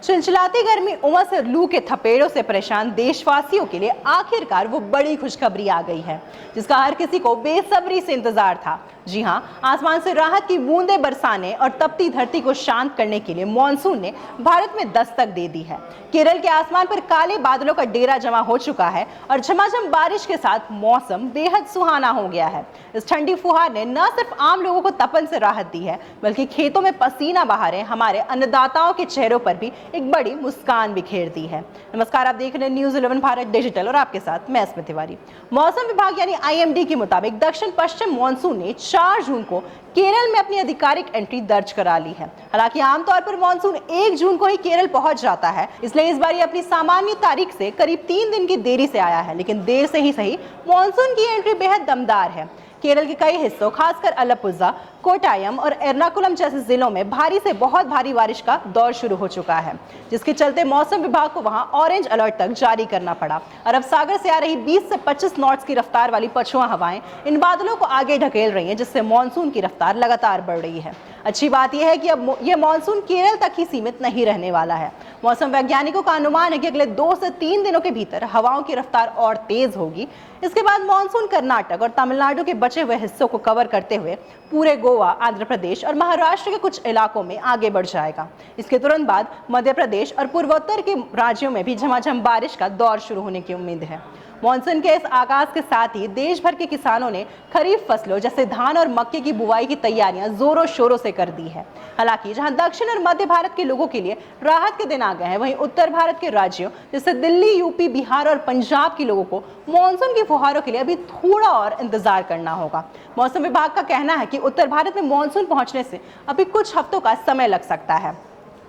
चिलचिलाती गर्मी, उमस और लू के थपेड़ों से परेशान देशवासियों के लिए आखिरकार वो बड़ी खुशखबरी आ गई है जिसका हर किसी को बेसब्री से इंतजार था। जी हां, आसमान से राहत की बूंदें बरसाने और तपती धरती को शांत करने के लिए मॉनसून ने भारत में दस्तक दे दी है। केरल के आसमान पर काले बादलों का डेरा जमा हो चुका है और झमाझम बारिश के साथ मौसम बेहद सुहाना हो गया है। इस ठंडी फुहार ने न सिर्फ आम लोगों को तपन से राहत दी है, बल्कि खेतों में पसीना बहा रहे हमारे अन्नदाताओं के चेहरों पर भी एक बड़ी मुस्कान बिखेर दी है। नमस्कार, आप देख रहे हैं न्यूज़ 11 भारत डिजिटल और आपके साथ मैं स्मित तिवारी। मौसम विभाग यानी IMD के मुताबिक दक्षिण पश्चिम मॉनसून ने 4 जून को केरल में अपनी आधिकारिक एंट्री दर्ज करा ली है। हालांकि आमतौर पर मॉनसून 1 जून को ही केरल पहुंच जाता है, इसलिए इस बार ये अपनी सामान्य तारीख से करीब 3 दिन की देरी से आया है, लेकिन देर से ही सही मॉनसून की एंट्री बेहद दमदार है। केरल के कई हिस्सों, खासकर अलप्पुझा, कोट्टायम और एर्नाकुलम जैसे जिलों में भारी से बहुत भारी बारिश का दौर शुरू हो चुका है, जिसके चलते मौसम विभाग को वहां ऑरेंज अलर्ट तक जारी करना पड़ा। अरब सागर से आ रही 20 से 25 नॉट्स की रफ्तार वाली पछुआ हवाएं इन बादलों को आगे ढकेल रही हैं, जिससे मॉनसून की रफ्तार लगातार बढ़ रही है। अच्छी बात यह है कि अब यह मॉनसून केरल तक ही सीमित नहीं रहने वाला है। मौसम वैज्ञानिकों का अनुमान है कि अगले 2 से 3 दिनों के भीतर हवाओं की रफ्तार और तेज होगी। इसके बाद मॉनसून कर्नाटक और तमिलनाडु के बचे हुए हिस्सों को कवर करते हुए पूरे गोवा, आंध्र प्रदेश और महाराष्ट्र के कुछ इलाकों में आगे बढ़ जाएगा। इसके तुरंत बाद मध्य प्रदेश और पूर्वोत्तर के राज्यों में भी झमाझम बारिश का दौर शुरू होने की उम्मीद है। मॉनसून के इस आगाज के साथ ही देश भर के किसानों ने खरीफ फसलों जैसे धान और मक्के की बुवाई की तैयारियां जोरों शोरों से कर दी है। हालांकि जहां दक्षिण और मध्य भारत के लोगों के लिए राहत के दिन आ गए हैं, वहीं उत्तर भारत के राज्यों जैसे दिल्ली, यूपी, बिहार और पंजाब के लोगों को मॉनसून की फुहारों के लिए अभी थोड़ा और इंतजार करना होगा। मौसम विभाग का कहना है कि उत्तर भारत में मॉनसून पहुंचने से अभी कुछ हफ्तों का समय लग सकता है।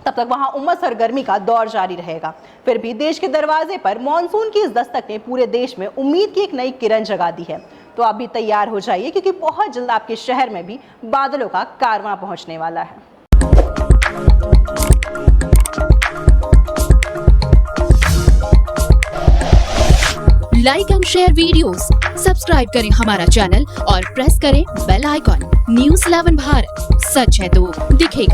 तब तक वहां उमस और गर्मी का दौर जारी रहेगा। फिर भी देश के दरवाजे पर मॉनसून की इस दस्तक ने पूरे देश में उम्मीद की एक नई किरण जगा दी है। तो आप भी तैयार हो जाइए, क्योंकि बहुत जल्द आपके शहर में भी बादलों का कारवां पहुंचने वाला है। Like and share videos, subscribe करें हमारा चैनल और प्रेस करें बेल आइकॉन। न्यूज़ 11 भारत, सच है तो दिखेगा।